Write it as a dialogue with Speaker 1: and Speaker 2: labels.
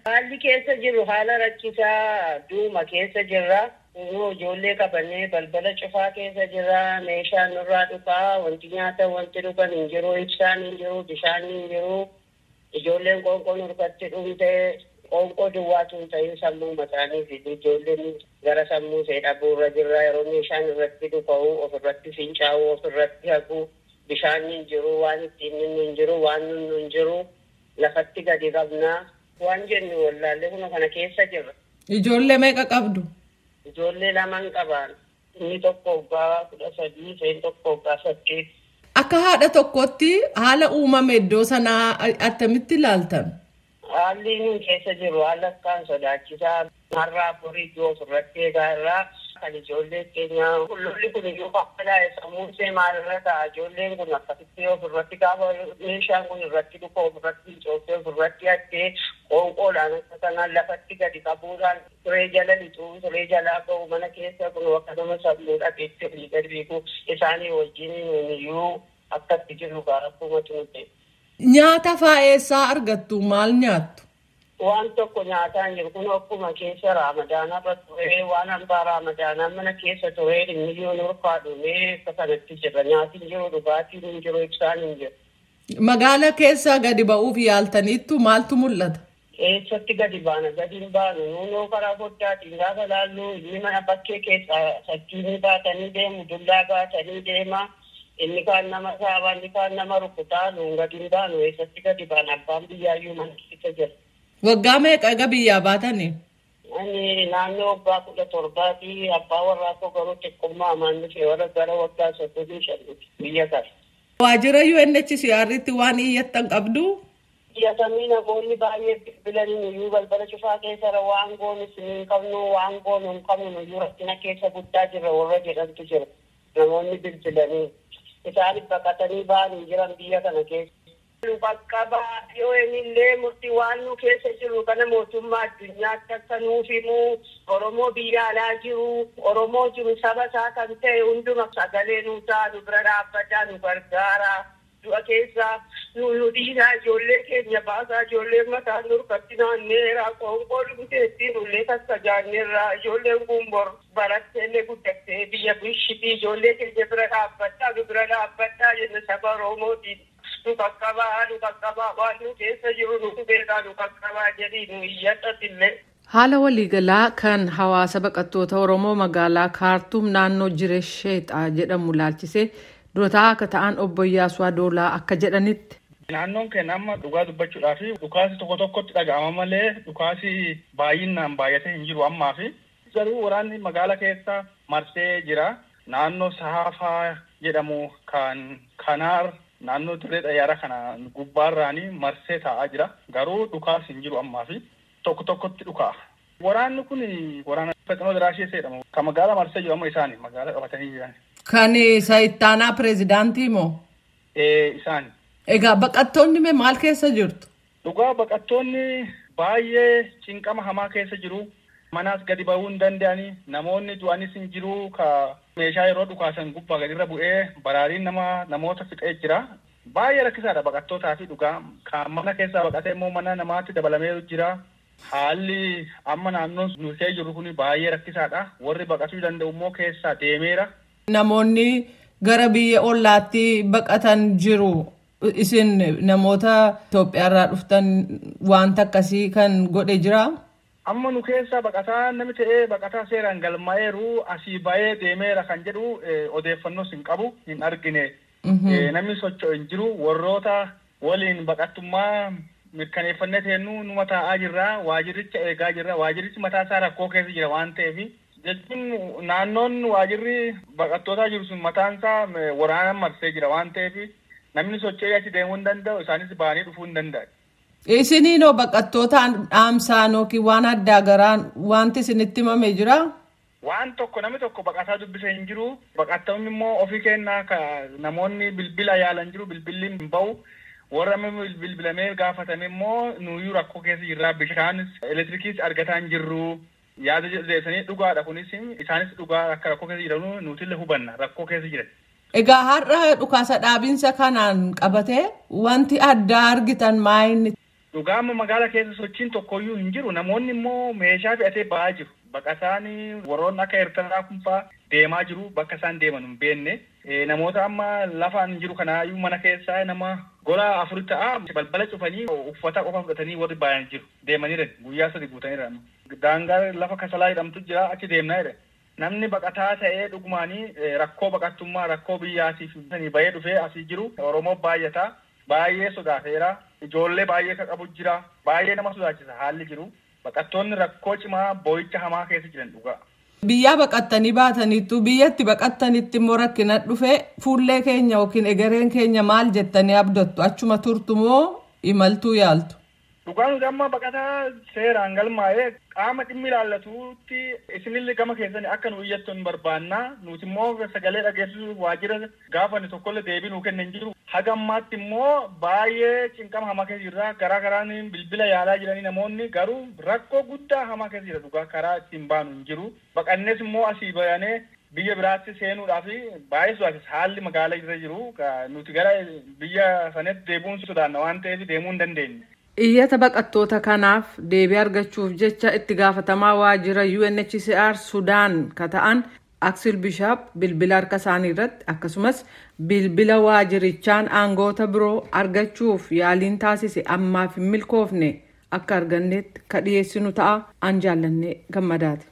Speaker 1: Haalli keessa jiru haala rakkisaa duuma keessa jirra. Ijoollee qabannee balbala cufaa keessa jirra. Meeshaan nurraa dhufaa. Wanti nyaata wanti dhugan hin jiru. Ibsaan hin jiru. Bishaan hin jiru. Ijoolleen qoonqoo nurkatti dhumtee qoonqoo duwwaatu hin ta'in sammuu mataanii fi ijoolleen gara sammuu ishee dhabuurra jirra. Yeroo meeshaan irratti dhufa'u ofirratti fincaa'u ofirratti haqu. Bishaan hin jiru. Waan ittiin hin jiru. Waan nunnu hin jiru. Lafatti gadi qabnaa. Waan jennu wallaallee kuma kana keessa jirra.
Speaker 2: Ijoollee meeqa qabdu?
Speaker 1: Ijoollee lamaan qaban. Inni tokko waggaa 13, isheen tokko waggaa 8.
Speaker 2: Akka haadha tokkotti haala uumame iddoo sanaa attamitti ilaaltan?
Speaker 1: Haalli inni keessa jiru haala akkaan sodaachisaa. Har'aa furii iddoo ofirratti eegaa irraa kan ijoollee keenya lolli kun iyyuu qaqqalaa'e sammuu ishee maalirra ta'a. Ijoolleen kun akkasitti ofirratti gaafa meeshaan kun irratti dhufa ofirratti cooftee ofirratti hattee qoonqoodhaan akka kanaan lafatti gadi qabuudhaan turee jala lixuu turee jalaa ba'u mana keessa kun akkasuma sammuu dhabeetti olii gadi beeku isaanii wajjin iyyuu akkatti jiru gaaraffumatu nuti.
Speaker 2: Nyaata faa'eessaa argattu maal nyaattu?
Speaker 1: Waan tokko nyaataan jiru kun akkuma keessa raamadaana irra turee waan hambaa raamadaanaa mana keessa turee miliyoon urfaa dhumee akka kanatti jirra. Nyaatiin jiru dhugaatiin hin jiru ibsaan hin jiru.
Speaker 2: Magaala keessa gadi ba'uuf yaaltaniittu maaltu mul'ata?
Speaker 1: Eessatti gadi baana gadi hin baanu nuunoo karaa foddaatiin gaafa laallu inni mana bakkee keessa fakkiin baatanii deemu dullaa baatanii deema. Inni kaan nama saabaa inni kaan nama rukutaa nuun gadi hin baanu eessatti gadi baana abbaan biyyaayyuu mana keessa jira.
Speaker 2: Waggaa meeqa egaa biyyaa baatanii?
Speaker 1: Ani naannoo waggaa 17 abbaa warraa koo garuu xiqqummaa amaan dhufee warra gara waggaa 35 biyya kana.
Speaker 2: Waajjira UNHCR'tti waan iyyattan qabdu?
Speaker 1: Iyyatamii namoonni baay'ee bilbilanii iyyuu balbala cufaa keessara waan goonu hin qabnu waan goonu hin qabnu iyyuu rakkina keessa guddaa jirra warra jedhantu jira. Namoonni bilbilanii isaanis baqatanii ba'anii jiran biyya kana keessa. Bakka yoo illee murtii waan nu keessa jiru kana mootummaa addunyaatti akka nuuf himu Oromoo biyya alaa jiru Oromoo jiru saba isaa kan ta'e hunduma sagalee nu ta'a nu bira dhaabbataa nu gargaara. Du'a keessa nu dhiisaa ijoollee keenya baasaa ijoollee mataa nurkatti naanneera qoonqoo dhugteetti nullee takka jaanneerra ijoolleen kun bor baratteellee guddattee biyya bishitii ijoollee keenya bira dhaabbataa nu bira dhaabbataa jenna saba Oromootiin. Nu qaqqabaa waan nu keessa jiru nu beekaa nu qaqqabaa jedhii nu iyyattatillee.
Speaker 2: Haala waliigalaa kan hawaasa baqattoota Oromoo magaalaa Kaartuum naannoo Jireesheexaa jedhamu laalchisee durataa akka ta'an obbo Iyyaasuu Adoolaa akka jedhanitti.
Speaker 3: Naannoon keenya amma dhugaa dubbachuudhaaf dhukaasi tokko tokkotti dhaga'ama malee dhukaasi baay'inaan baay'atee hin jiru ammaa fi garuu waraanni magaalaa keessa marsee jira. Naannoo Saafaa jedhamu kan Kanaar naannoo dirree xayyaara kana gubbaarraanii marsee taa'aa jira. Garuu dhukaasi hin jiru ammaa fi tokko tokkotti dhukaa. Waraanni kun waraana Fexinoo Daraashee jedhamu kan magaalaa marsee jiru amma isaani magaalaa qabatanii jiran.
Speaker 2: Kan Saayitaanaa pireezidaantii moo?
Speaker 3: Isaani.
Speaker 2: Egaa baqattoonni mee maal keessa jirtu?
Speaker 3: Dhugaa baqattoonni baay'ee cinqama hamaa keessa jiru. Manaas gadi ba'uu hin danda'anii namoonni du'anis hin jiru ka meeshaa yeroo dhukaasan gubbaa gadirra bu'ee baraariin namoota fixee jira. Baay'ee rakkisaadha baqattootaa fi dhugaa kan mana keessaa baqatee immoo mana namaatti dabalamee jira. Haalli amma naannoon nuusee jiru kun baay'ee rakkisaadha. Warri baqatuu danda'u immoo keessaa deemeera.
Speaker 2: Namoonni gara biyya ollaatti baqatan jiru. Isin namoota Itoophiyaarraa dhuftan wanta akkasii kan godhe jira?
Speaker 3: Amma nu keessaa baqataa namni ta'ee baqataa seeraan galmaa'eeru asii ba'ee deemeera kan jedhu odeeffannoos hin qabu hin argine. Namni socho'u hin jiru warroota waliin baqattummaa mirkaneeffannee teennu numa taa'aa jirra waajiricha eegaa jirra waajirichi mataa isaa rakkoo keessa jira waan ta'eef jechuun naannoon waajirri baqattootaa jiru sun mataan isaa waraanaan marsee jira waan ta'eef namni socho'ee achi deemuu hin danda'u isaanis ba'anii dhufuu hin danda'u.
Speaker 2: Isiniinoo baqattootaan dhaamsaan yookiin waan addaa garaan wanti isinitti himamee jira?
Speaker 3: Waan tokko namni tokko baqataa dubbisee hin jiru. Baqattoonni immoo ofii kennaa namoonni bilbila yaalan jiru bilbilli hin bahu. Warra bilbilamee gaafatame immoo nuyyuu rakkoo keessa jirra bishaanis elektirikiis argataa hin jirru. Yaada jedhanii dhugaadha kunis isaanis dhugaa akka rakkoo keessa jiran nutillee hubanna rakkoo keessa jiran.
Speaker 2: Egaa har'a dhukaasa dhaabinsa kanaan qabatee wanti addaa argitan maayinni?
Speaker 3: Dhugaama magaalaa keessa sochiin tokkoyyuu hin jiru. Namoonni immoo meeshaa fe'atee ba'aa jiru. Baqataan warroonni akka Eertiraa kunfaa deemaa jiru. Bakka isaan deeman hin beekne. Namoota amma lafaan jiru kanaayyuu mana keessaa nama gola 4 ta'a balbala cufanii uffata qofa fudhatanii warri baay'een jiru. Deemaniiru guyyaa 3 guutaniiru. Daangaa lafa kasalaa jedhamtu jira achi deemnaa jedhe. Namni baqataa ta'ee dhugumaanii rakkoo baqattummaa rakkoo biyyaatiif bahee dhufee asii jiru Oromoo baay'ataa baay'ee sodaateera. Ijoollee baay'ee kan qabu jira. Baay'ee nama sodaachisa haalli jiru. Baqattoonni rakkoo cimaa boo'icha hamaa keessa jiran dhugaa.
Speaker 2: Biyyaa baqattanii baataniittu biyyatti baqattanitti immoo rakkina dhufee fuullee keenya yookiin egereen keenya maal jettanii abdattu achuma turtu moo imaltuu yaaltu?
Speaker 3: Dhugaan gamma baqataa seeraan galmaa'ee qaama dhimmi ilaallatuutti isinillee gama keessanii akka nu iyyattu hin barbaannaa. Nuti immoo sagalee dhageessisuuf waajjira gaafa inni tokkollee deebii nuu kennan jiru. Haga ammaatti immoo baay'ee cinqama hamaa keessa jirra. Garaa garaan bilbila yaalaa jiranii namoonni garuu rakkoo guddaa hamaa keessa jira dhugaa karaa ittiin baanu hin jiru. Baqannees immoo asii bayanee biyya biraatti seenuudhaaf baay'ee sodaachisa haalli magaalaa irra jiru. Nuti gara biyya sanatti deebi'uun sodaanna waan ta'eef deemuu hin dandeenye.
Speaker 2: Iyyata baqattoota kanaaf deebii argachuuf jecha itti gaafatamaa waajjira UNHCR Sudaan ka ta'an Axel Bishop bilbila harka isaanii irratti akkasumas bilbila waajjirichaan aangoota biroo argachuuf yaaliin taasise ammaaf hin milkoofne akka arganneetti ka dhiyeessinu ta'a an jaallannee gammadaati.